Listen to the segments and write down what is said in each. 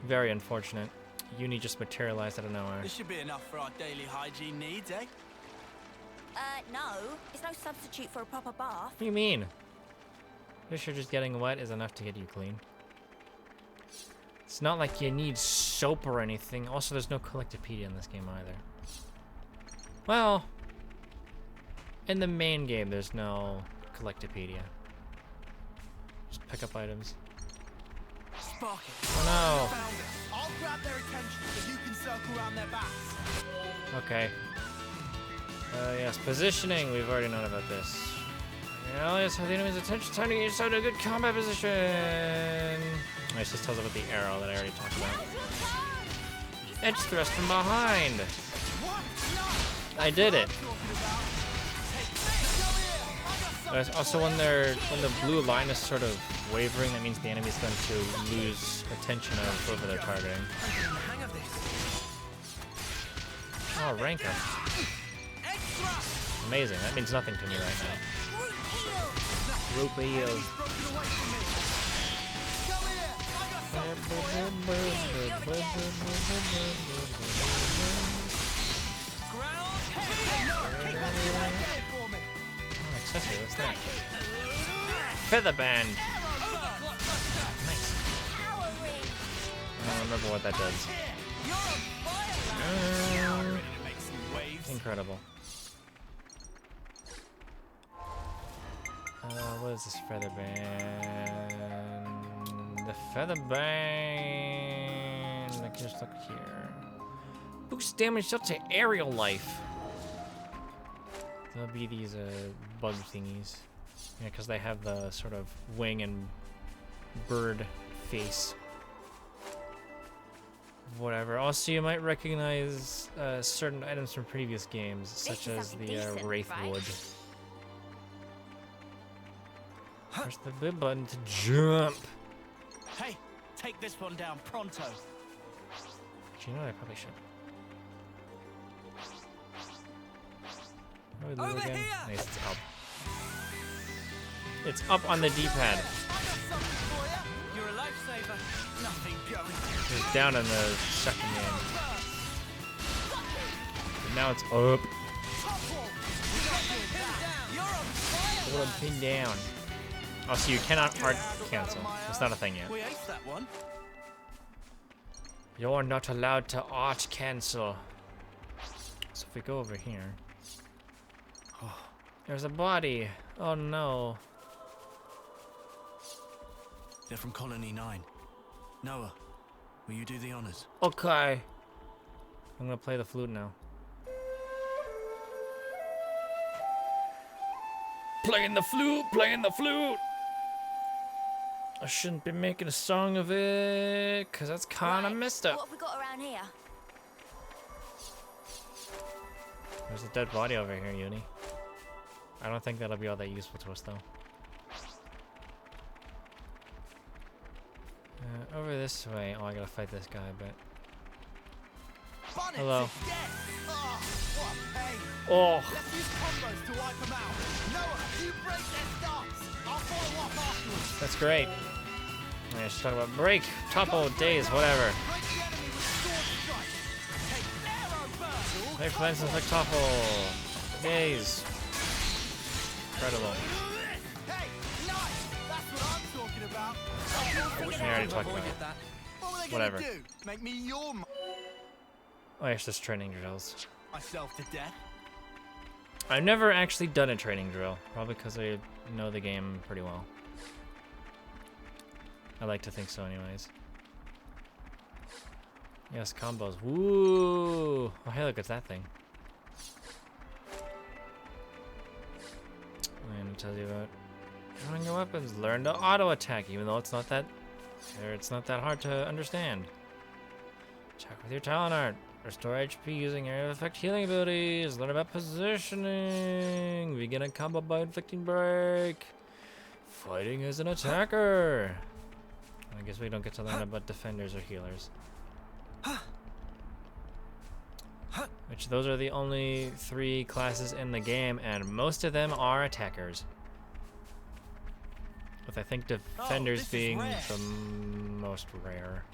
Very unfortunate. Uni just materialized out of nowhere. This should be enough for our daily hygiene needs, eh? No. It's no substitute for a proper bath. What do you mean? Pretty sure just getting wet is enough to get you clean. It's not like you need soap or anything. Also, there's no collectopedia in this game either. Well, in the main game, there's no collectopedia. Just pick up items. Sparky. Oh no! Found it. I'll grab their attention so you can circle around their backs. Okay. Yes, positioning. We've already known about this. Yes, have the enemy's attention. Time to get yourself to a good combat position. It just tells about the arrow that I already talked about. Edge thrust from behind. I did it. Also, when the blue line is sort of wavering, that means the enemy's going to lose attention of whoever they're targeting. Oh, rank up. Amazing. That means nothing to me right now. Rope heal. Accessory, what's that? Feather band. Nice. I don't remember what that does. Incredible. What is this feather band? The feather band. Like, just look here. Boost damage up to aerial life. There'll be these bug thingies. Yeah, because they have the sort of wing and bird face. Whatever. Also, you might recognize certain items from previous games, such as the Wraithwood. Press the B button to jump. Hey, take this one down pronto. Do you know what? I probably should. Over again? here! Nice, it's up. It's up on the D-pad. You're a lifesaver. Nothing going. It's down in the second game. But now it's up. Hold on, pin down. Oh, so you cannot art cancel. It's not a thing yet. We aced that one. You're not allowed to art cancel. So if we go over here. There's a body. Oh no. They're from Colony 9. Noah, will you do the honors? Okay. I'm gonna play the flute now. Playing the flute, playing the flute. I shouldn't be making a song of it, cause that's kind of messed up. What have we got around here? There's a dead body over here, Uni. I don't think that'll be all that useful to us, though. Over this way. Oh, I gotta fight this guy, but. Hello. Oh. Let's use combos to wipe them out. Noah, you break their stance. I'll follow up afterwards. That's great. Yeah, she's talking about break, topple, days, whatever. Break the enemy with sword strike. Take arrow burst. Play for instance like topple, days. Incredible. Hey, nice. That's what I'm talking about. I already talked about it. What were they Whatever. gonna do? Make me your Oh, yes, just training drills. myself to death? I've never actually done a training drill, probably because I know the game pretty well. I like to think so anyways. Yes, combos. Woo! Oh, hey, look, it's that thing. And it tells you about drawing your weapons. Learn to auto attack, even though it's not that hard to understand. Attack with your talent art. Restore HP using area of effect healing abilities. Learn about positioning. Begin a combo by inflicting break. Fighting as an attacker. I guess we don't get to learn about defenders or healers. Which those are the only 3 classes in the game, and most of them are attackers. With I think defenders being the most rare.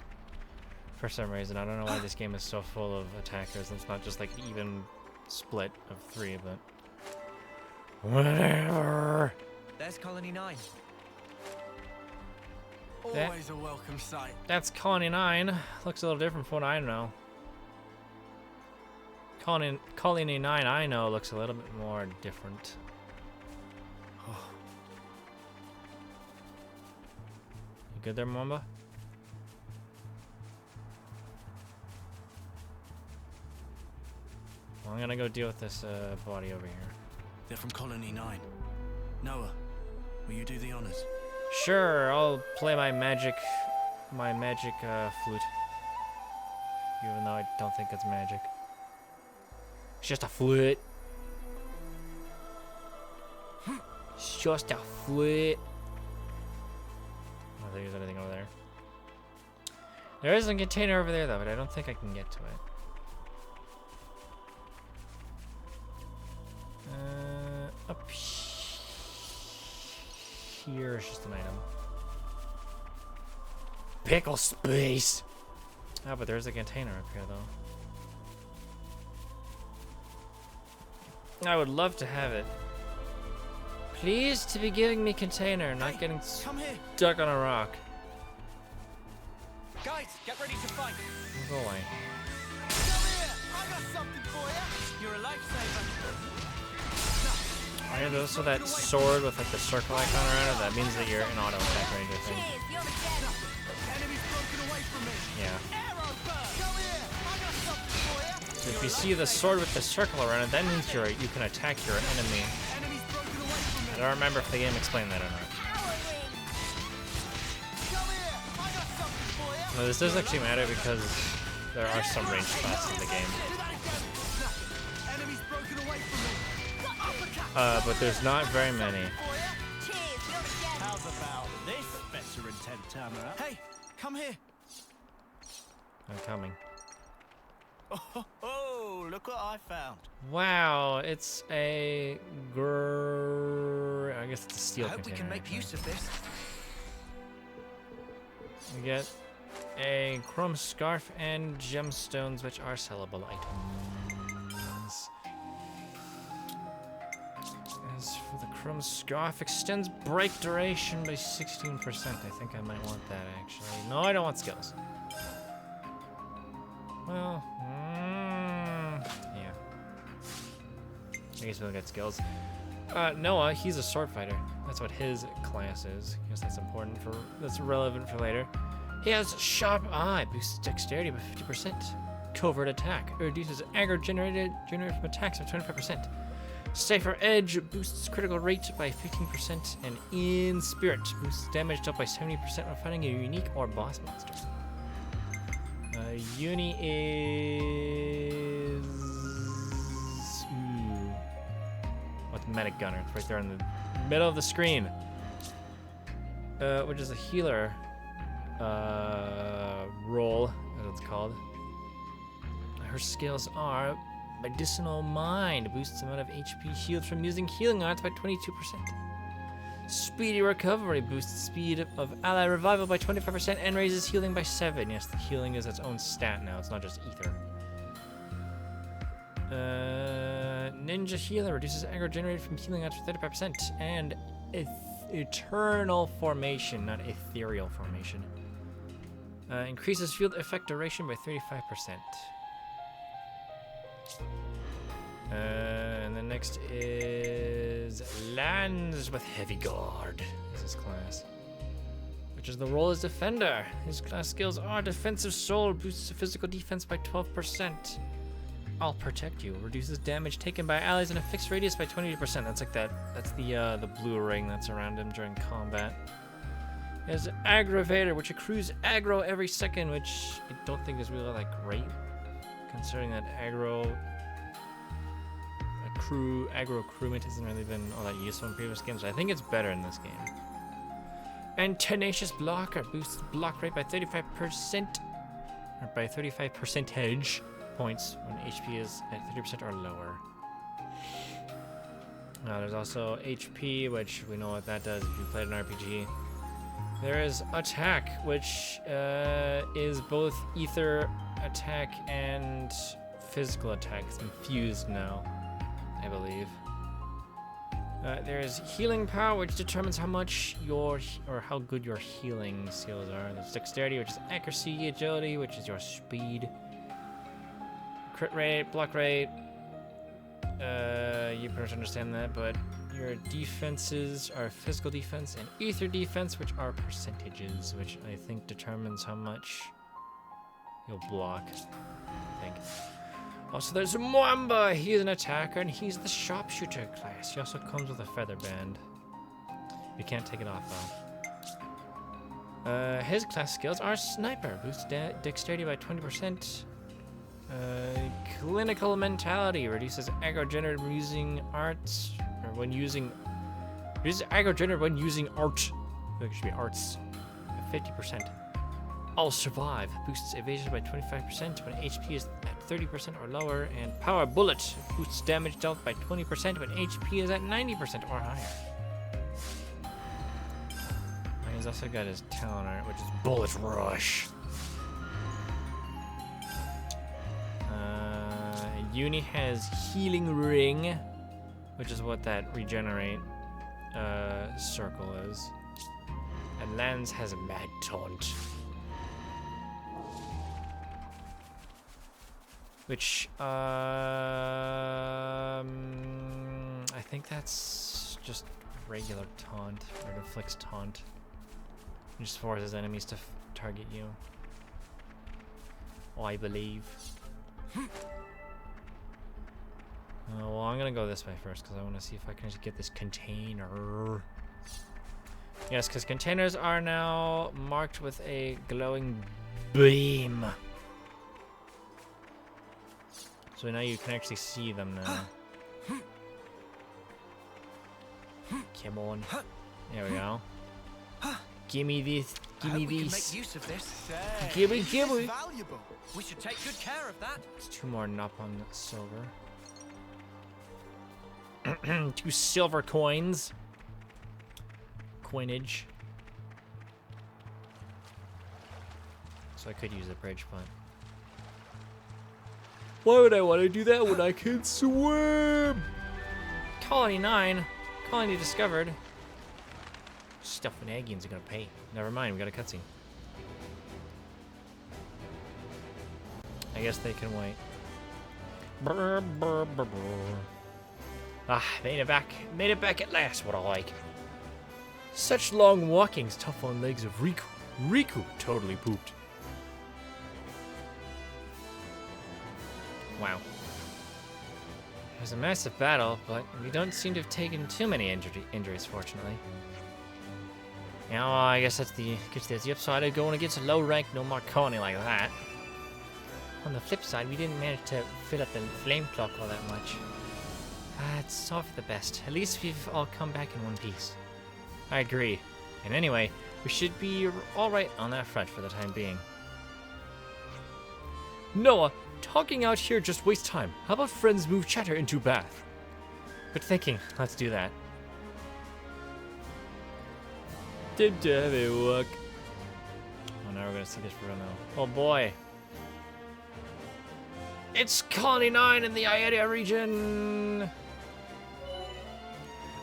For some reason, I don't know why this game is so full of attackers. It's not just like an even split of 3, but whatever. There's Colony 9. That- Always a welcome sight. That's Colony 9. Looks a little different from what I know. Colony 9 I know looks a little bit more different. You good there, Mamba? Well, I'm gonna go deal with this body over here. They're from Colony 9. Noah, will you do the honors? Sure, I'll play my magic flute. Even though I don't think it's magic. It's just a flute. It's just a flute. I don't think there's anything over there. There is a container over there though, but I don't think I can get to it. Up here is just an item. Pickle space! Oh, but there's a container up here, though. I would love to have it. Please to be giving me container, not getting Come here. stuck on a rock. Guys, get ready to fight. Go away. Come here. I got something for you. You're a lifesaver. I hear those with that sword with like the circle icon around it. That means that you're in auto attack range, I think. Cheers, you're the gem. Enemy's broken away from me. Yeah. Arrow bird. Come here. I got something for you. So if you see the sword with the circle around it, that means you can attack your enemy. Enemy's broken away from me. I don't remember if the game explained that or not. Powering. Come here. I got something for you. No, this does actually matter because there are some ranged spots in the game. Do that again. Enemy's broken away from me. Uppercut. But there's not very many. Cheers, you're the gem. How's about this better intent timer? Hey, come here. I'm coming. Oh, look what I found. Wow, it's a I guess it's a steel I hope we container. can make actually. use of this. We get a chrome scarf and gemstones, which are sellable items. As for the chrome scarf, extends break duration by 16%. I think I might want that actually. No, I don't want skills. Well, yeah. I guess we'll get skills. Noah, he's a sword fighter. That's what his class is. I guess that's relevant for later. He has sharp eye, boosts dexterity by 50%. Covert attack, reduces aggro generated from attacks by 25%. Safer edge boosts critical rate by 15%, and in spirit boosts damage dealt by 70% when fighting a unique or boss monster. Uni is what's medic gunner? It's right there in the middle of the screen. Which is a healer role, as it's called. Her skills are medicinal mind, boosts the amount of HP healed from using healing arts by 22%. Speedy recovery boosts speed of ally revival by 25% and raises healing by 7. Yes, the healing is its own stat now. It's not just ether. Ninja healer reduces aggro generated from healing arts by 35% and eternal formation, not ethereal formation. Increases field effect duration by 35%. And the next is lands with heavy guard. This is his class, which is the role as defender. His class skills are defensive soul, boosts physical defense by 12%. I'll protect you, reduces damage taken by allies in a fixed radius by 22%. That's like that. That's the blue ring that's around him during combat. He has aggravator, which accrues aggro every second, which I don't think is really that great, considering that aggro accruement hasn't really been all that useful in previous games. I think it's better in this game. And tenacious blocker boosts block rate by 35%, or by 35 percentage points when HP is at 30% or lower. There's also HP, which we know what that does if you played an RPG. There is attack, which is both ether attack and physical attack. It's infused now, I believe. There is healing power, which determines how much or how good your healing skills are. There's dexterity, which is accuracy, agility, which is your speed, crit rate, block rate. You pretty much understand that, but your defenses are physical defense and ether defense, which are percentages, which I think determines how much you'll block, I think. Also, there's Mwamba. He's an attacker, and he's the sharpshooter class. He also comes with a feather band. You can't take it off, though. His class skills are Sniper. Boosts dexterity by 20%. Clinical mentality. Reduces aggro generated when using arts. Or when using... Reduces aggro generated when using art. I think it should be arts. 50%. I'll survive. Boosts evasion by 25% when HP is at 30% or lower. And Power Bullet boosts damage dealt by 20% when HP is at 90% or higher. And he's also got his talent art, which is Bullet Rush. Uni has Healing Ring, which is what that regenerate circle is. And Lance has Mad Taunt, which I think that's just regular taunt, or inflicts taunt. It just forces enemies to target you. I believe. Well, I'm gonna go this way first because I want to see if I can just get this container. Yes, because containers are now marked with a glowing beam. So now you can actually see them now. Come on. There we go. Gimme this. Gimme these. Make use of this. Gimme. Valuable. We should take good care of that. It's 2 more Napalm silver. 2 silver coins. Coinage. So I could use a bridge, but why would I want to do that when I can swim? Colony 9. Colony discovered. Stuff and Aggians are gonna pay. Never mind, we got a cutscene. I guess they can wait. Brr, brr, brr, brr. Ah, made it back. Made it back at last, what I like. Such long walkings, tough on legs of Riku. Riku totally pooped. Wow. It was a massive battle, but we don't seem to have taken too many injuries, fortunately. Yeah, well, I guess that's the upside of going against a low rank no more colony like that. On the flip side, we didn't manage to fill up the flame clock all that much. It's all for the best. At least we've all come back in one piece. I agree. And anyway, we should be alright on that front for the time being. Noah, talking out here just wastes time. How about friends move chatter into bath? Good thinking. Let's do that. Oh, now we're gonna see this for real now. Oh boy. It's Colony 9 in the Area region.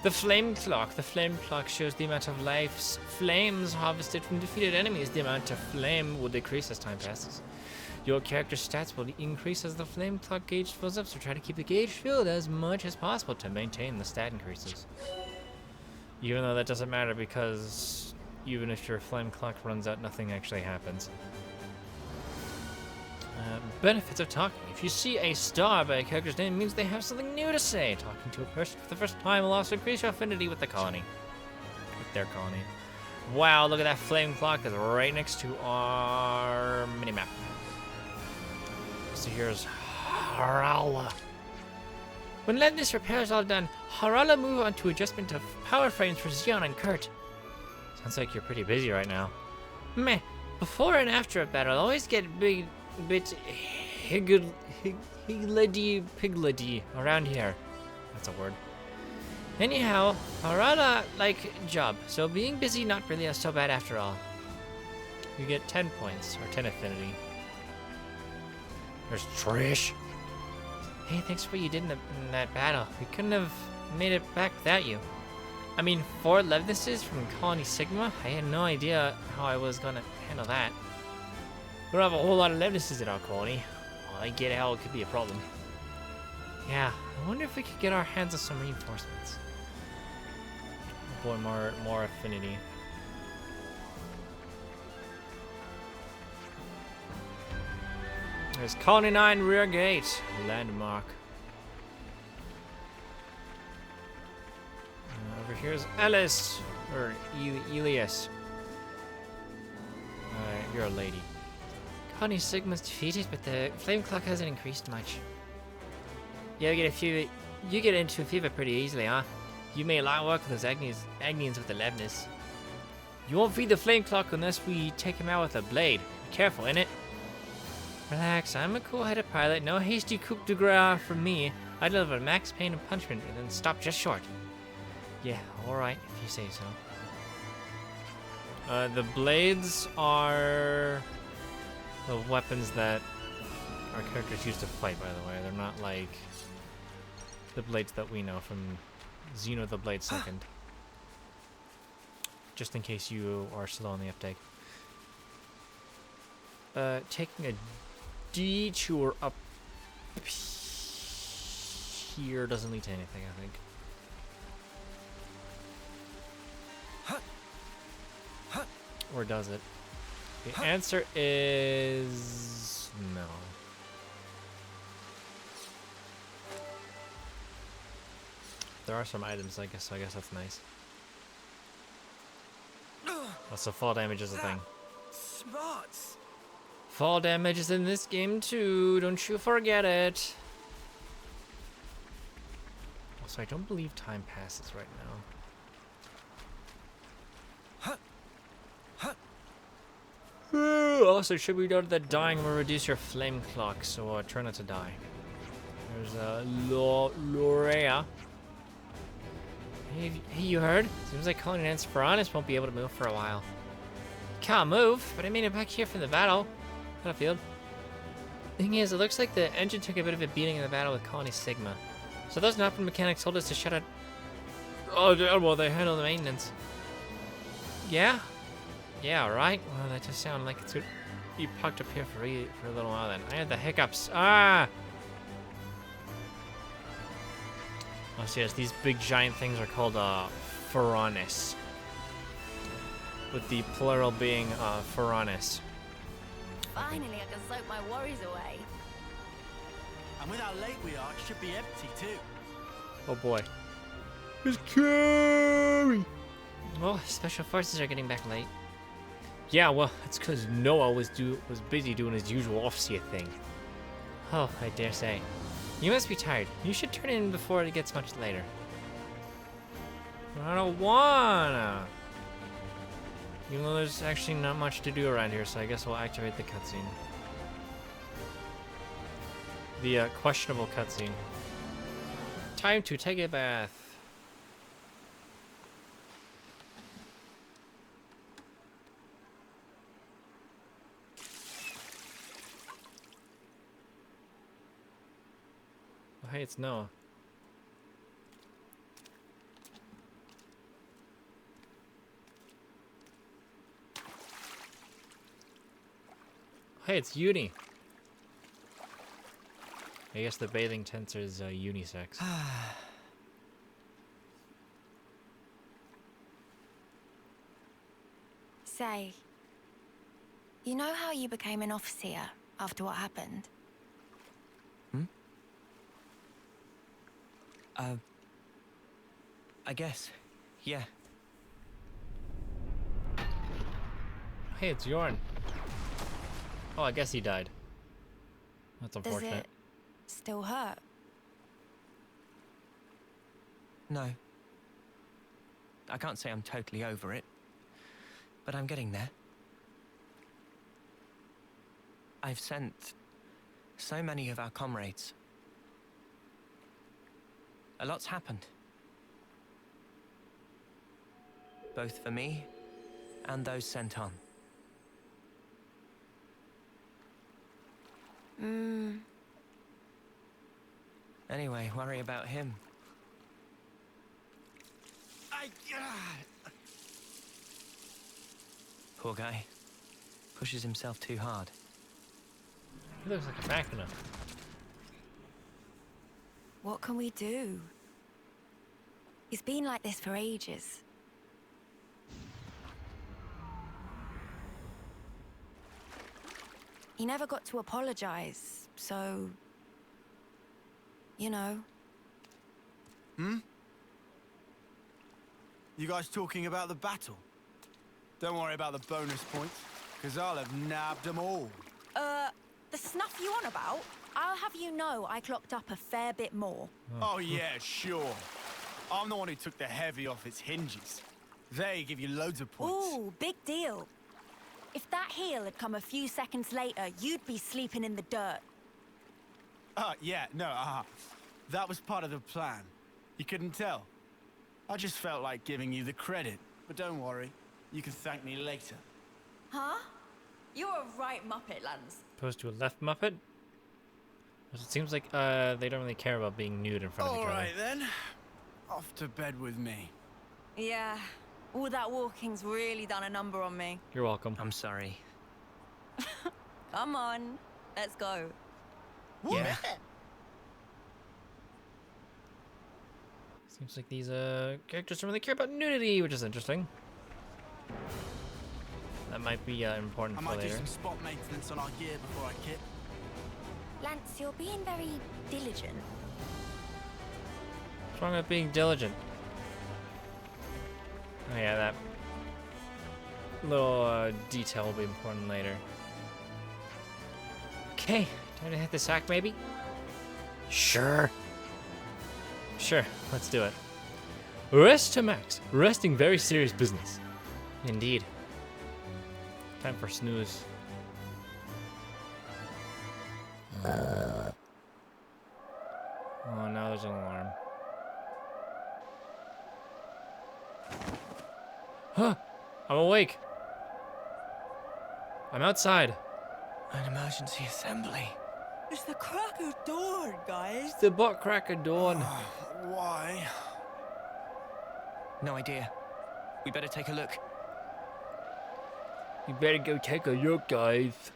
The flame clock. The flame clock shows the amount of lives flames harvested from defeated enemies. The amount of flame will decrease as time passes. Your character's stats will increase as the flame clock gauge fills up, so try to keep the gauge filled as much as possible to maintain the stat increases. Even though that doesn't matter because even if your flame clock runs out, nothing actually happens. Benefits of talking. If you see a star by a character's name, it means they have something new to say. Talking to a person for the first time will also increase your affinity with the colony. With their colony. Wow, look at that flame clock that's right next to our minimap. So here's Harala. When letting this repair is all done, Harala move on to adjustment of power frames for Xeon and Kurt. Sounds like you're pretty busy right now. Meh. Before and after a battle, I always get a bit higgledy-piggledy around here. That's a word. Anyhow, a rather like job, so being busy not really so bad after all. You get 10 points, or 10 affinity. There's Trish. Hey, thanks for what you did in that battle. We couldn't have made it back without you. I mean, 4 Levnesses from Colony Sigma? I had no idea how I was gonna handle that. We don't have a whole lot of Levnesses in our colony. Well, I get how it could be a problem. Yeah, I wonder if we could get our hands on some reinforcements. Boy, more affinity. There's Colony 9 rear gate. Landmark. Over here's Ellis. Or Elias. You're a lady. Colony Sigma's defeated, but the flame clock hasn't increased much. Yeah, you get into a fever pretty easily, huh? You made a lot of work with those Agnians with 11ness. You won't feed the flame clock unless we take him out with a blade. Be careful, innit? Relax, I'm a cool-headed pilot. No hasty coup de grace from me. I deliver max pain and punishment and then stop just short. Yeah, alright, if you say so. The blades are the weapons that our characters use to fight, by the way. They're not like the blades that we know from Xeno the Blade Second. Just in case you are slow on the uptake. Taking a detour up here doesn't lead to anything, I think. Or does it? The answer is no. There are some items, I guess that's nice. Also, fall damage is a thing. Smarts. Fall damage is in this game too, don't you forget it. Also, I don't believe time passes right now. Also, should we note that dying will reduce your flame clock, so try not to die. There's Lorea. Hey, you heard? Seems like Colony and Sporanus won't be able to move for a while. Can't move, but I made it back here from the battlefield. Thing is, it looks like the engine took a bit of a beating in the battle with Colony Sigma. So those Nopper mechanics told us to shut it. Oh, well, they handle the maintenance. Yeah? Yeah, right. Well, that just sounded like it's good. You parked up here for a little while then. I had the hiccups. Ah! Oh, so yes, these big giant things are called Furonis. With the plural being Furonis. Finally, I can soak my worries away. And with how late we are, it should be empty too. Oh boy. It's scary! Well, special forces are getting back late. Yeah, well, it's because Noah was busy doing his usual off-sea thing. Oh, I dare say. You must be tired. You should turn in before it gets much later. I don't wanna. Even though there's actually not much to do around here, so I guess we'll activate the cutscene. The questionable cutscene. Time to take a bath. Oh, hey, it's Noah. Hey, it's Uni. I guess the bathing tensor is unisex. Say, you know how you became an officer after what happened? I guess, yeah. Hey, it's Yorn. Oh, I guess he died. That's Does unfortunate. it still hurt? No. I can't say I'm totally over it, but I'm getting there. I've sent so many of our comrades. A lot's happened. both for me and those sent on. Anyway, worry about him. Poor guy. Pushes himself too hard. He looks like a machina. What can we do? He's been like this for ages. He never got to apologize, so... You know. You guys talking about the battle? Don't worry about the bonus points, because I'll have nabbed them all. The snuff you on about? I'll have you know I clocked up a fair bit more. Oh yeah, sure. I'm the one who took the heavy off its hinges. They give you loads of points. Ooh, big deal. If that heal had come a few seconds later, you'd be sleeping in the dirt. Yeah, no, that was part of the plan. You couldn't tell. I just felt like giving you the credit. But don't worry, you can thank me later. Huh? You're a right Muppet, Lance. Opposed to a left Muppet? It seems like they don't really care about being nude in front of each other. Alright then. Off to bed with me. Yeah, all that walking's really done a number on me. You're welcome. I'm sorry. Come on, let's go. Yeah. Seems like these characters don't really care about nudity, which is interesting. That might be important I for might do later. some spot maintenance on our gear before I kit. Lance, you're being very diligent. What's wrong with being diligent? Oh yeah, that little detail will be important later. Okay, time to hit the sack maybe? Sure. Sure, let's do it. Rest to max. Resting very serious business. Indeed. Time for snooze. Oh, now there's an alarm. Huh! I'm awake. I'm outside. An emergency assembly. It's the crack of dawn, guys. It's the butt crack of dawn. Why? No idea. We better take a look. You better go take a look, guys.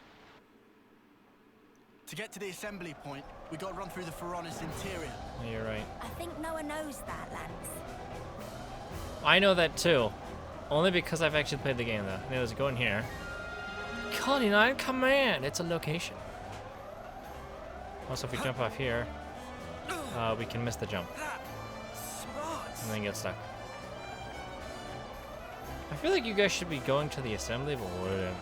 To get to the assembly point, we got to run through the Pharaonis interior. Yeah, you're right. I think no one knows that, Lance. I know that too. Only because I've actually played the game though. Anyways, go in here. Colony 9 command! It's a location. Also, if we jump off here, we can miss the jump. And then get stuck. I feel like you guys should be going to the assembly, but whatever.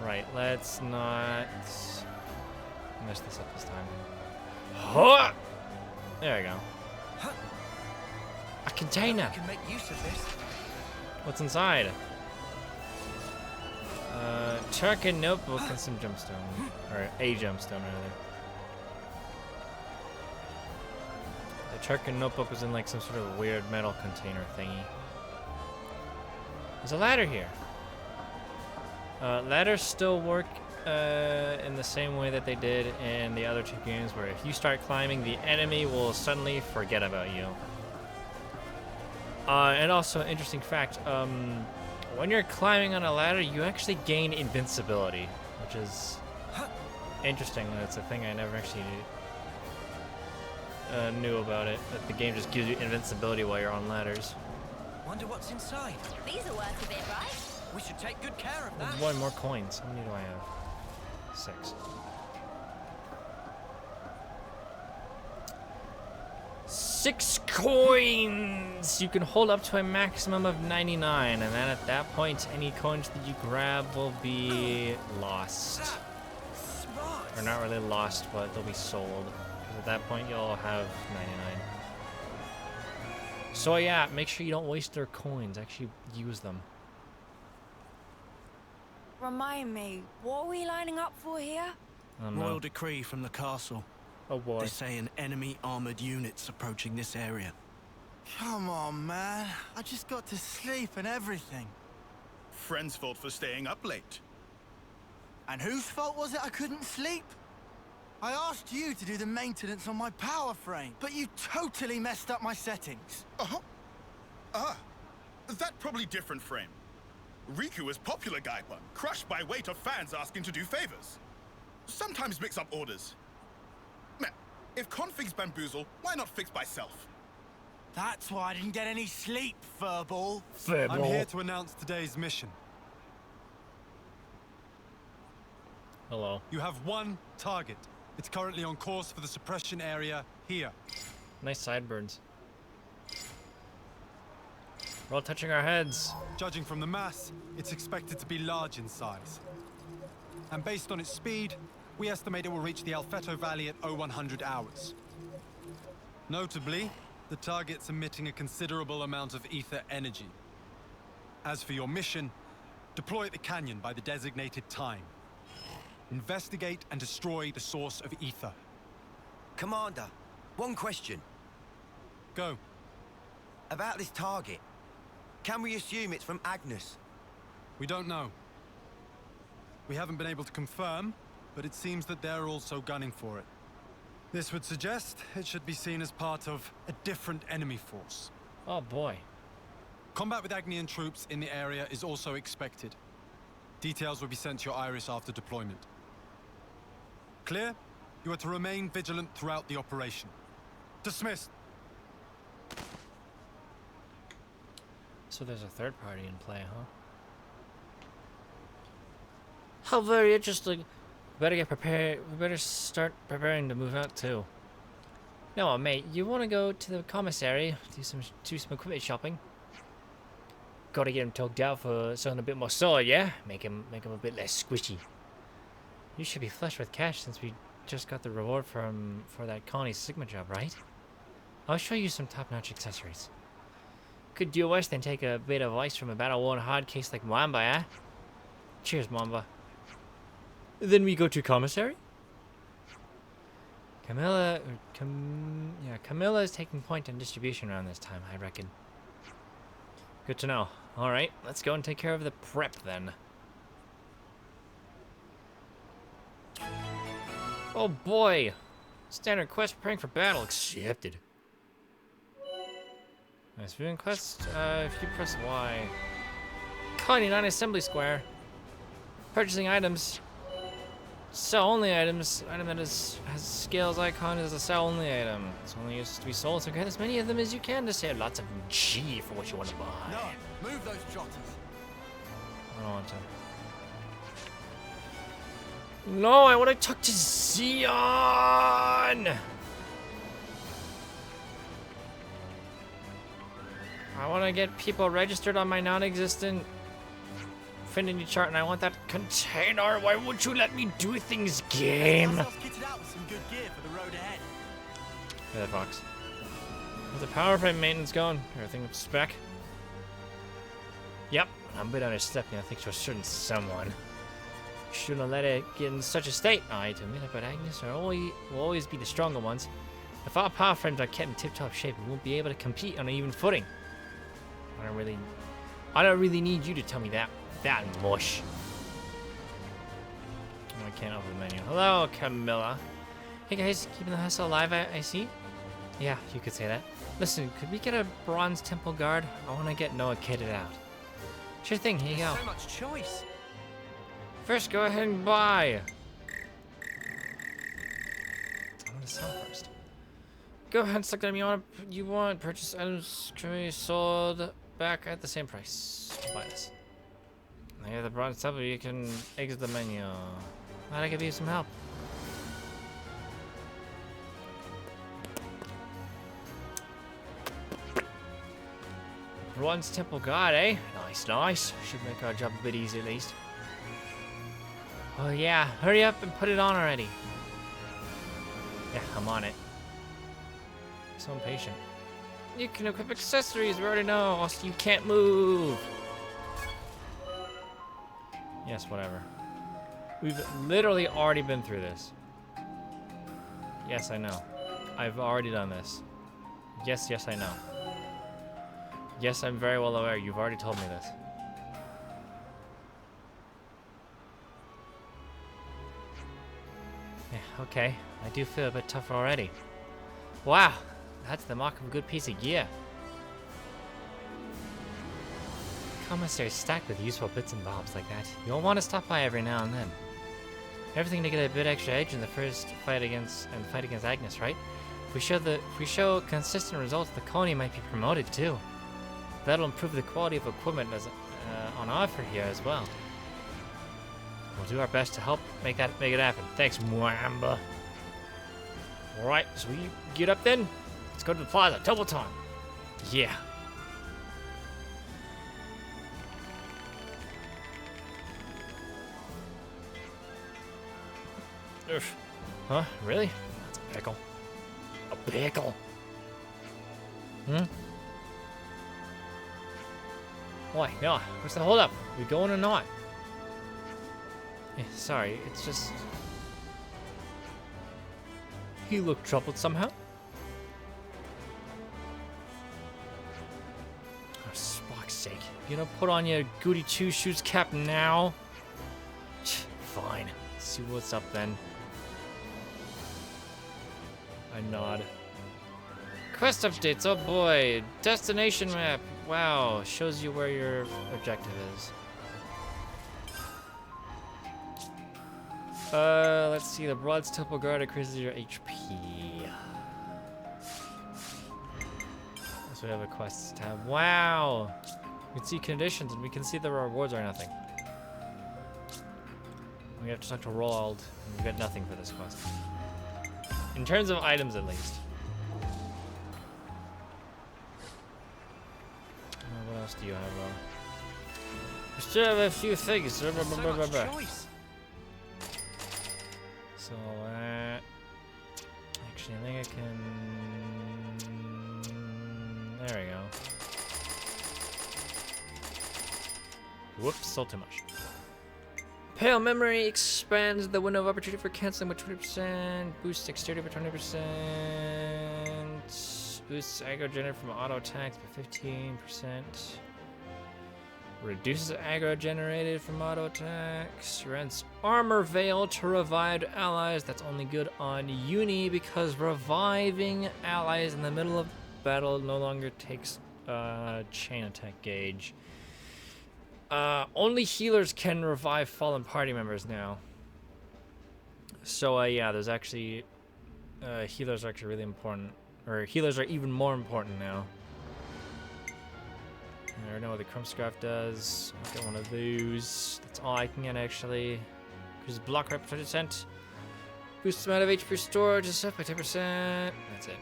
Right, let's not mess this up this time. Huh! There we go. A container! We can make use of this. What's inside? Turkin notebook and some gemstone. Or a gemstone, rather. The Turkin notebook was in like some sort of weird metal container thingy. There's a ladder here. Ladders still work in the same way that they did in the other two games, where if you start climbing, the enemy will suddenly forget about you. And also, interesting fact, when you're climbing on a ladder, you actually gain invincibility, which is interesting. That's a thing I never actually knew about it, that the game just gives you invincibility while you're on ladders. Wonder what's inside. These are worth a bit, right? We should take good care of that. One more coins. How many do I have? 6. 6 coins! You can hold up to a maximum of 99, and then at that point, any coins that you grab will be lost. Or not really lost, but they'll be sold. 'Cause at that point, you'll have 99. So yeah, make sure you don't waste their coins. Actually use them. Remind me, what are we lining up for here? I don't Royal know. decree from the castle. Oh boy. They say an enemy armored unit's approaching this area. Come on, man. I just got to sleep and everything. Friend's fault for staying up late. And whose fault was it I couldn't sleep? I asked you to do the maintenance on my power frame, but you totally messed up my settings. That probably different frame. Riku is popular guy one, crushed by weight of fans asking to do favors. Sometimes mix up orders. Man, if configs bamboozle, why not fix by self? That's why I didn't get any sleep, furball. I'm here to announce today's mission. Hello. You have one target. It's currently on course for the suppression area here. Nice sideburns. We're all touching our heads. Judging from the mass, it's expected to be large in size. And based on its speed, we estimate it will reach the Alfeto Valley at 0100 hours. Notably, the target's emitting a considerable amount of ether energy. As for your mission, deploy at the canyon by the designated time. Investigate and destroy the source of ether. Commander, one question. Go. About this target. Can we assume it's from Agnes? We don't know. We haven't been able to confirm, but it seems that they're also gunning for it. This would suggest it should be seen as part of a different enemy force. Oh boy. Combat with Agnian troops in the area is also expected. Details will be sent to your Iris after deployment. Clear? You are to remain vigilant throughout the operation. Dismissed. So there's a third party in play, huh? How very interesting. We better get prepared. We better start preparing to move out too. No, mate, you want to go to the commissary, do some equipment shopping. Got to get him tugged out for something a bit more solid, yeah? Make him a bit less squishy. You should be flush with cash since we just got the reward for that Connie Sigma job, right? I'll show you some top-notch accessories. Could do worse than take a bit of ice from a battle-worn hard case like Mwamba, eh? Cheers, Mwamba. Then we go to commissary? Camilla is taking point in distribution around this time, I reckon. Good to know. Alright, let's go and take care of the prep then. Oh boy! Standard quest preparing for battle accepted. Nice viewing quest. If you press Y. Colony 9 assembly square. Purchasing items. Sell only items. Item that has scales icon is a sell only item. It's only used to be sold, so get as many of them as you can to save lots of G for what you want to buy. No, move those jotters. I don't want to. No, I want to talk to Xeon! I want to get people registered on my non-existent Affinity chart, and I want that container. Why won't you let me do things, game? Kitted out with some good gear for the road ahead. Yeah, that box. How's the power frame maintenance going? Everything up to spec? Yep, I'm a bit understepping, I think, to a certain someone. Shouldn't have let it get in such a state. I to admit it, but Agnes will always be the stronger ones. If our power frames are kept in tip-top shape, we won't be able to compete on an even footing. I don't really need you to tell me that mush. Oh, I can't open the menu. Hello, Camilla. Hey guys, keeping the hustle alive, I see? Yeah, you could say that. Listen, could we get a bronze temple guard? I want to get Noah kitted out. Sure thing, here you go. So much choice. First, go ahead and buy. I'm gonna sell first. Go ahead and select them you want. Purchase items can be sold back at the same price. Buy this. Now you have the bronze temple, you can exit the menu. Glad I could use some help. Bronze temple guard, eh? Nice, nice. Should make our job a bit easier at least. Oh yeah, hurry up and put it on already. Yeah, I'm on it. So impatient. You can equip accessories, we already know. Also, you can't move. Yes, whatever. We've literally already been through this. Yes, I know. I've already done this. Yes, I know. Yes, I'm very well aware. You've already told me this. Yeah, okay. I do feel a bit tougher already. Wow, that's the mark of a good piece of gear. Commissary's stacked with useful bits and bobs like that. You'll want to stop by every now and then. Everything to get a bit extra edge in the first fight against Agnes, right? If we show consistent results, the colony might be promoted too. That'll improve the quality of equipment as on offer here as well. We'll do our best to help make it happen. Thanks, Mwamba. All right, so we get up then. Let's go to the plaza. Double time. Yeah. Oof. Huh? Really? That's a pickle. A pickle. Hmm? Why? Yeah. What's the hold up? We going or not? Sorry, it's just... He looked troubled somehow. Oh, Spock's sake. You gonna put on your goody two-shoes cap now? Fine. Let's see what's up then. I nod. Quest updates, oh boy. Destination map. Wow, shows you where your objective is. Let's see. The broad temple guard increases your HP. So we have a quests tab. Wow. We can see conditions and we can see the rewards are nothing. We have to talk to Roald and we get nothing for this quest. In terms of items, at least. What else do you have, we still have a few things. So actually, I think I can. There we go. Whoops, sold too much. Pale Memory expands the window of opportunity for canceling by 20%. Boosts dexterity by 20%. Boosts aggro generated from auto attacks by 15%. Reduces aggro generated from auto attacks. Grants armor veil to revived allies. That's only good on Uni because reviving allies in the middle of battle no longer takes chain attack gauge. Only healers can revive fallen party members now. So yeah, there's actually healers are actually really important, or healers are even more important now. I already know what the Crumbscraft does. I'll get one of those. That's all I can get actually. Increases block rep 20%. Boosts the amount of HP storage is up by 10%. That's it.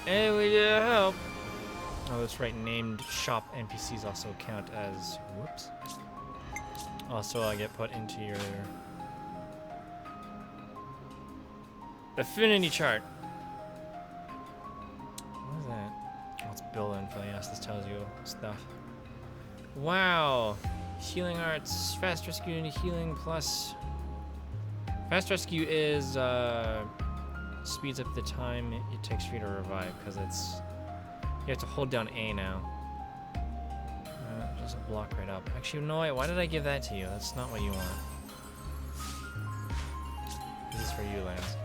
And we do help. Oh, that's right. Named shop NPCs also count as. Whoops. Also, I get put into your affinity chart. What is that? Oh, it's build info. Yes, this tells you stuff. Wow. Healing arts. Fast rescue and healing plus. Fast rescue is speeds up the time it takes for you to revive because it's. You have to hold down A now. Just block right up. Actually, no, wait, why did I give that to you? That's not what you want. This is for you, Lance.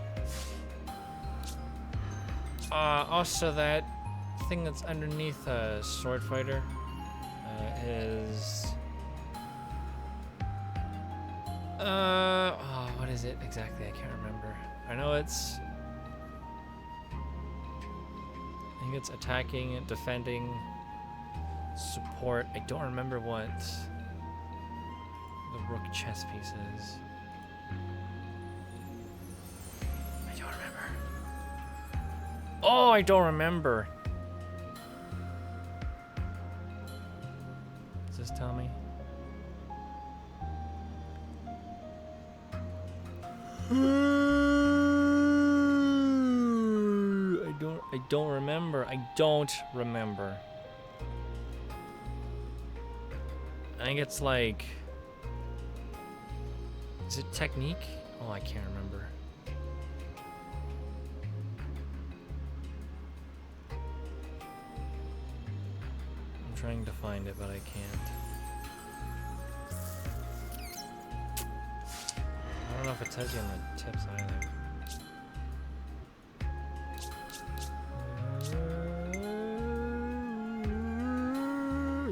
Also, that thing that's underneath a sword fighter is... oh, what is it exactly? I can't remember. I know it's... I think it's attacking, defending, support. I don't remember what the rook chess piece is. I don't remember. Oh, I don't remember. Does this tell me? I don't remember. I don't remember. I think it's like... Is it technique? Oh, I can't remember. trying to find it, but I can't. I don't know if it tells you on the tips either.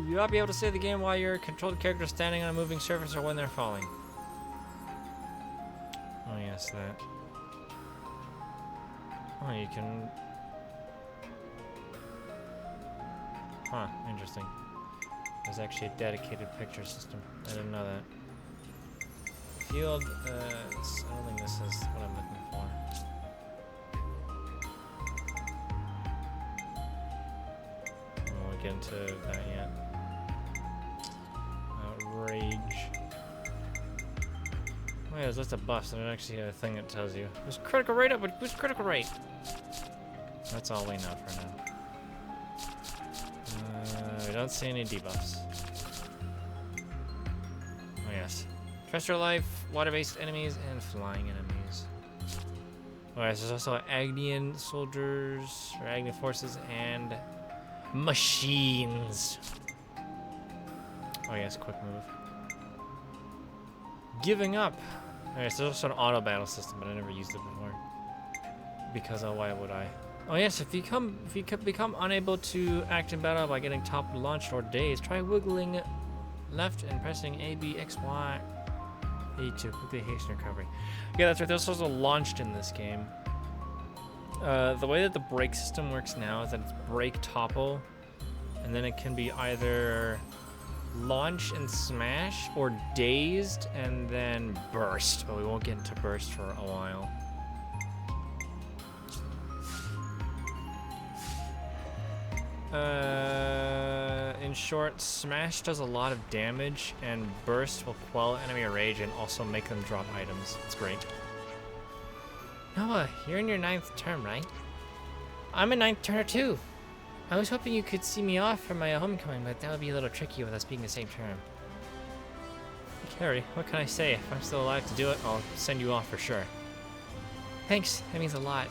You'll not be able to save the game while your controlled character is standing on a moving surface or when they're falling. Oh yes, that. Oh, you can... Huh, interesting. There's actually a dedicated picture system. I didn't know that. Field, I don't think this is what I'm looking for. I won't get into that yet. Outrage. Oh yeah, there's lots of buffs. There's actually a thing that tells you. There's critical rate up, but boost critical rate. That's all we know for now. We don't see any debuffs. Oh yes. Terrestrial life, water-based enemies, and flying enemies. Alright, so there's also Agnian soldiers, or Agnian forces, and machines. Oh yes, quick move. Giving up. Alright, so there's also an auto battle system, but I never used it before. Because why would I? Oh yes, if you become unable to act in battle by getting top launched or dazed, try wiggling left and pressing A, B, X, Y, A to quickly hasten recovery. Yeah, that's right. There's also launched in this game. The way that the brake system works now is that it's brake topple, and then it can be either launch and smash or dazed and then burst. But we won't get into burst for a while. In short, smash does a lot of damage, and burst will quell enemy rage and also make them drop items. It's great. Noah, you're in your 9th term, right? I'm a 9th turner too. I was hoping you could see me off for my homecoming, but that would be a little tricky with us being the same term. Carrie, what can I say? If I'm still alive to do it, I'll send you off for sure. Thanks, that means a lot.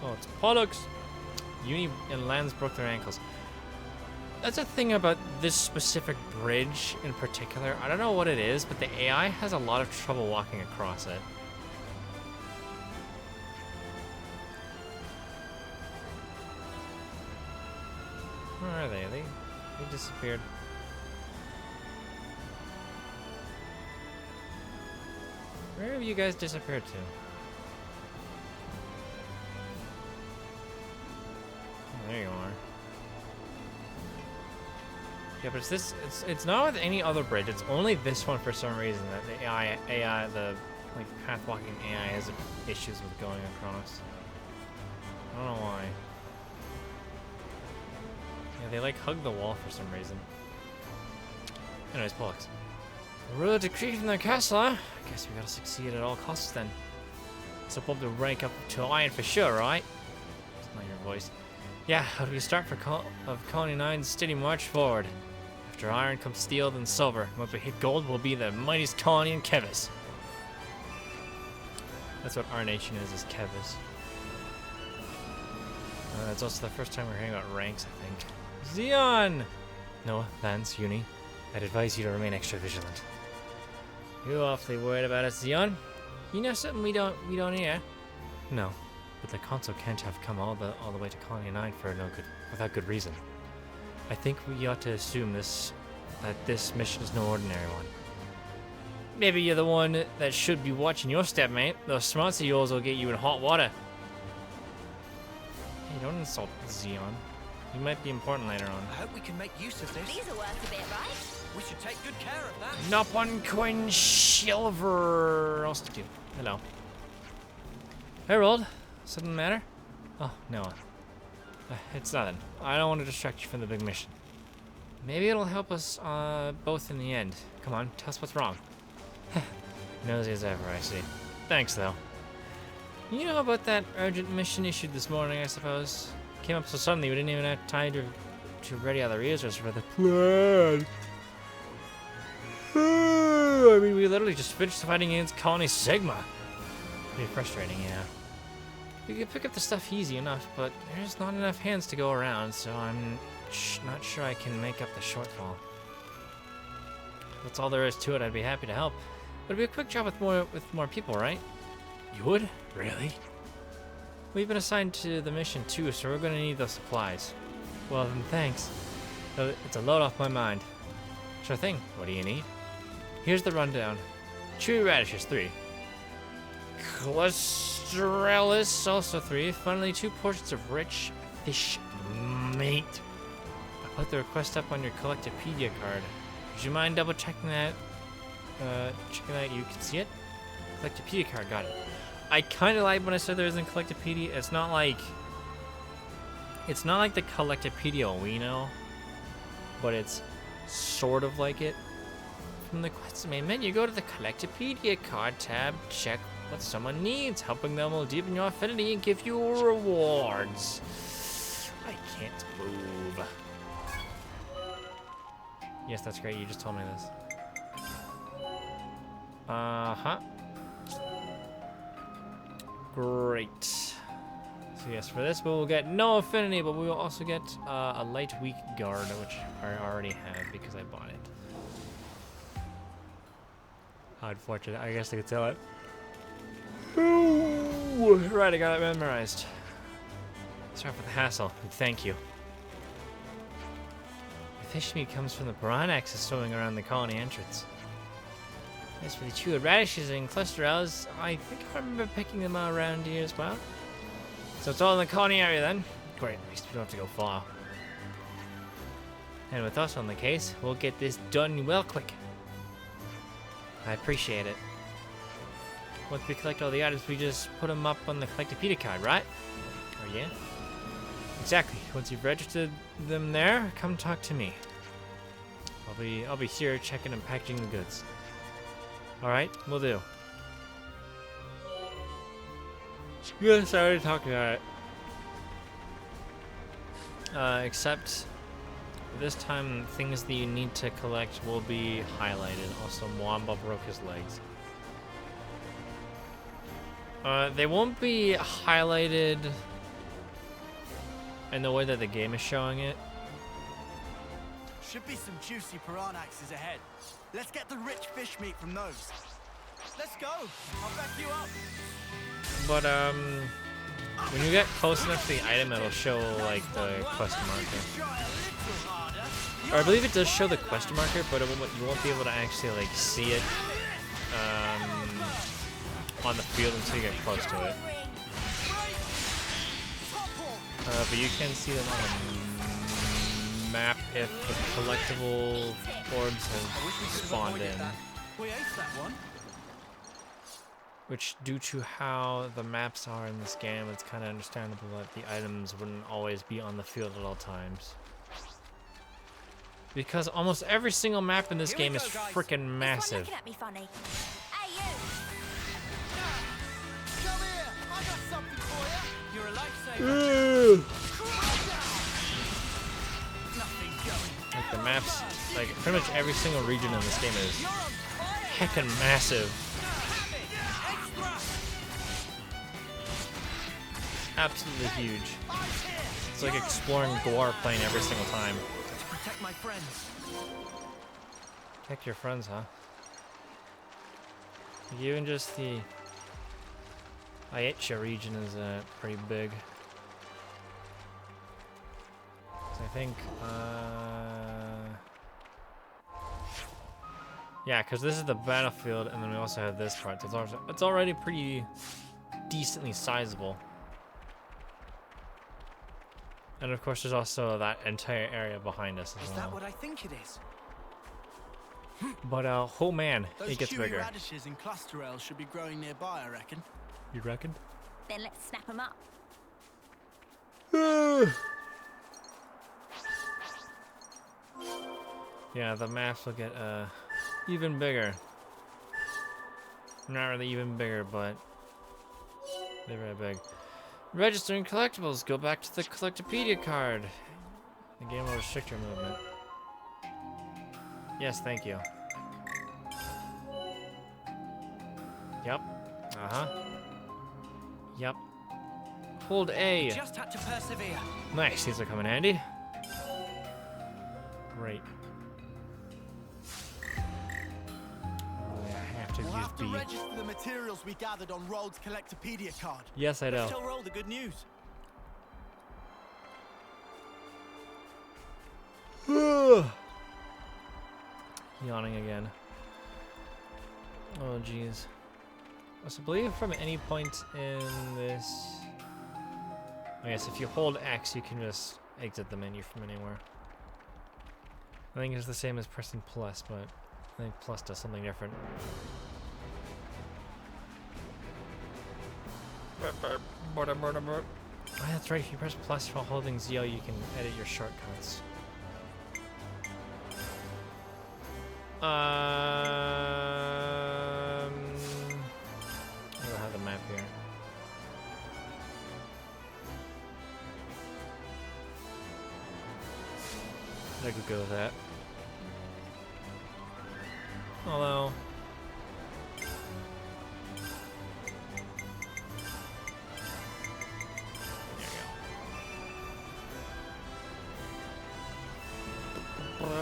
Oh, it's Pollux! Uni and Lance broke their ankles. That's a thing about this specific bridge in particular. I don't know what it is, but the AI has a lot of trouble walking across it. Where are they? They disappeared. Where have you guys disappeared to? There you are. Yeah, but it's not with any other bridge. It's only this one for some reason that the AI, the like path walking AI has issues with going across. I don't know why. Yeah, they like hug the wall for some reason. Anyways, Pollux. Rule of decree from the castle, huh? I guess we gotta succeed at all costs then. So we'll have to rank up to iron for sure, right? It's not your voice. Yeah, how do we start for Colony 9's steady march forward? After iron comes steel, then silver. Once we hit gold, we'll be the mightiest colony in Kevis. That's what our nation is Kevis. It's also the first time we're hearing about ranks, I think. Xeon! Noah, Lance, Uni, I'd advise you to remain extra vigilant. You awfully worried about us, Xeon? You know something we don't hear? No. But the console can't have come all the way to Colony 9 without good reason. I think we ought to assume that this mission is no ordinary one. Maybe you're the one that should be watching your step, mate. Those smarts of yours will get you in hot water. Hey, don't insult Xeon. He might be important later on. I hope we can make use of this. These are worth a bit, right? We should take good care of that. Not one coin silver. Else to do. Hello. Harold. Something the matter? Oh, no. It's nothing. I don't want to distract you from the big mission. Maybe it'll help us both in the end. Come on, tell us what's wrong. Nosy as ever, I see. Thanks, though. You know about that urgent mission issued this morning, I suppose? Came up so suddenly we didn't even have time to ready other users for the plan. I mean, we literally just finished fighting against Colony Sigma. Pretty frustrating, yeah. You can pick up the stuff easy enough, but there's not enough hands to go around, so I'm not sure I can make up the shortfall. That's all there is to it. I'd be happy to help. But it'd be a quick job with more people, right? You would? Really? We've been assigned to the mission too, so we're gonna need those supplies. Well then, thanks. It's a load off my mind. Sure thing. What do you need? Here's the rundown. Chewy radishes, 3. Clostralis, also 3. Finally, 2 portions of rich fish meat. I put the request up on your Collectopedia card. Would you mind double checking that? Checking that you can see it? Collectopedia card, got it. I kind of like when I said there isn't Collectopedia. It's not like the Collectopedia we know, but it's sort of like it. From the quest main menu, go to the Collectopedia card tab, check what someone needs. Helping them will deepen your affinity and give you rewards. I can't move. Yes, that's great. You just told me this. Uh-huh. Great. So yes, for this we will get no affinity, but we will also get a light weak guard, which I already have because I bought it. How unfortunate. I guess I could sell it. Ooh, right, I got it memorized. Sorry for the hassle, and thank you. The fish meat comes from the piranha axis swimming around the colony entrance. As for the chewed radishes and clusterels, I think I remember picking them out around here as well. So it's all in the colony area then? Great, at least we don't have to go far. And with us on the case, we'll get this done well quick. I appreciate it. Once we collect all the items, we just put them up on the Collectopedia card, right? Oh yeah? Exactly. Once you've registered them there, come talk to me. I'll be here checking and packaging the goods. Alright, we'll do. Yes, I already talked about it. Except this time things that you need to collect will be highlighted. Also, Mwamba broke his legs. They won't be highlighted in the way that the game is showing it. Should be some juicy piranhaxes ahead. Let's get the rich fish meat from those. Let's go. I'll back you up. But when you get close enough to the item, it'll show like the quest marker. Or I believe it does show the quest marker, but you won't be able to actually like see it on the field until you get close to it. But you can see them on the map if the collectible orbs have spawned in. Which, due to how the maps are in this game, it's kind of understandable that the items wouldn't always be on the field at all times. Because almost every single map in this game is freaking massive. Looking at me funny. Hey, you! Come here! I got something for you! You're a lifesaver! Like the maps, like pretty much every single region in this game is heckin' massive. Absolutely huge. It's like exploring Goar Plain every single time. To protect my friends. Protect your friends, huh? Even just the Aetia region is pretty big. So I think, yeah, because this is the battlefield, and then we also have this part. So it's already pretty decently sizable. And of course, there's also that entire area behind us as well. Is that what I think it is? But oh man, it gets Those chewy bigger. radishes and clusterels should be growing nearby, I reckon. You reckon? Then let's snap them up. Yeah, the maps will get even bigger. Not really even bigger, but they're very big. Registering collectibles. Go back to the Collectopedia card. The game will restrict your movement. Yes, thank you. Yep. Uh-huh. Yep. hold A. Just had to persevere. Nice, these are coming handy. Great. I have to We'll use have to B. register the materials we gathered on Rold's Collectopedia card. Yes, I know. Tell Rold the good news. Yawning again. Oh, jeez. I believe from any point in this... I guess if you hold X, you can just exit the menu from anywhere. I think it's the same as pressing plus, but I think plus does something different. Oh, that's right. If you press plus while holding ZL, you can edit your shortcuts. I don't have the map here. I could go with that. Although... There we go.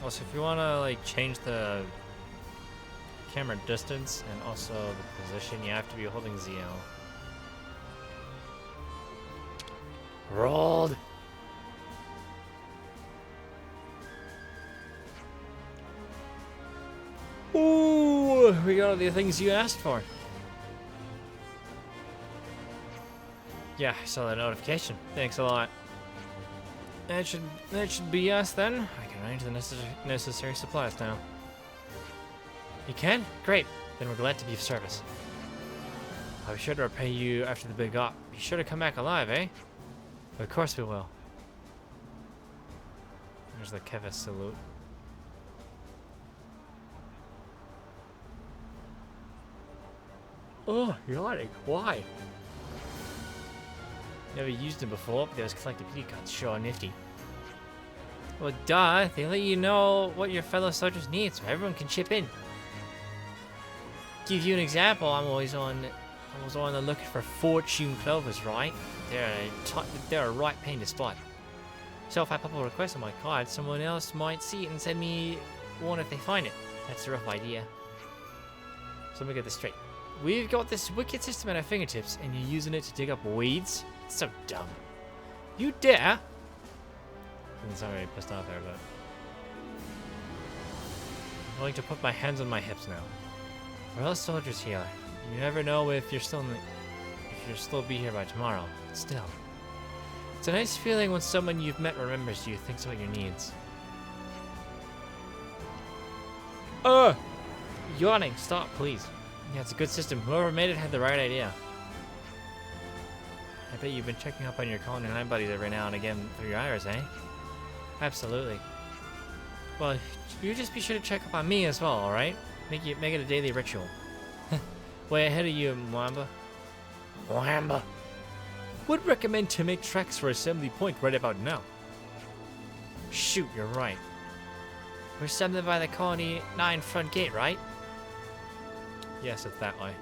Also, if you want to like change the camera distance and also the position, you have to be holding ZL. Rolled. Ooh, we got all the things you asked for. Yeah, I saw that notification. Thanks a lot. That should be us then. I can arrange the necessary supplies now. You can? Great. Then we're glad to be of service. I'll be sure to repay you after the big op. Be sure to come back alive, eh? Of course we will. There's the Kevis salute. Oh, Yonic, why? Never used them before, but those collectopedia cards sure are nifty. Well, duh, they let you know what your fellow soldiers need so everyone can chip in. Give you an example, I was on the lookout for fortune clovers, right? They're a right pain to spot. So if I pop a request on my card, someone else might see it and send me one if they find it. That's a rough idea. So let me get this straight. We've got this wicked system at our fingertips, and you're using it to dig up weeds? It's so dumb. You dare? I'm sorry, pissed off there, but I'm going to put my hands on my hips now. We're all soldiers here. You never know if you'll still be here by tomorrow. But still, it's a nice feeling when someone you've met remembers you, thinks about your needs. Yawning. Stop, please. Yeah, it's a good system. Whoever made it had the right idea. I bet you've been checking up on your Colony 9 buddies every now and again through your iris, eh? Absolutely. Well, you just be sure to check up on me as well, alright? Make it a daily ritual. Way ahead of you, Mwamba. Mwamba. Would recommend to make tracks for Assembly Point right about now. Shoot, you're right. We're assembled by the Colony 9 front gate, right? Yes, it's that way.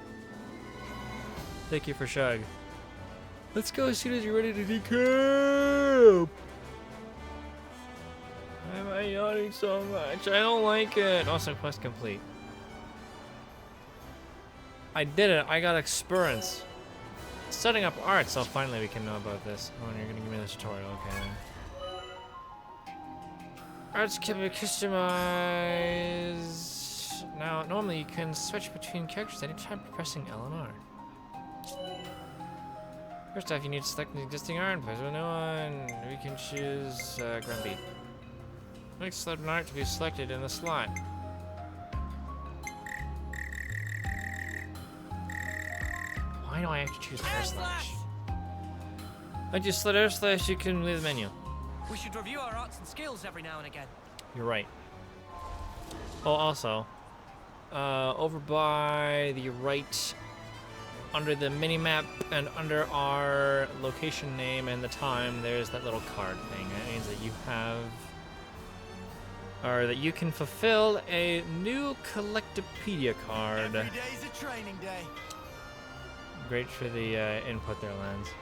Thank you for Shug. Let's go as soon as you're ready to decamp. Why am I yawning so much? I don't like it. Also, quest complete. I did it. I got experience. Setting up art, so finally we can know about this. Oh, and you're gonna give me this tutorial, okay. Arts can be customized. Now, normally you can switch between characters anytime pressing L and R. First off, you need to select an existing art and place a new one. We can choose Grumpy. Make select an art to be selected in the slot. Why do I have to choose R slash? Once you select R slash, you can leave the menu. We should review our arts and skills every now and again. You're right. Oh, also, over by the right, under the mini-map and under our location name and the time, there's that little card thing. That means that you have, or that you can fulfill a new Collectopedia card. Every day's a training day. great for the input there, Lens.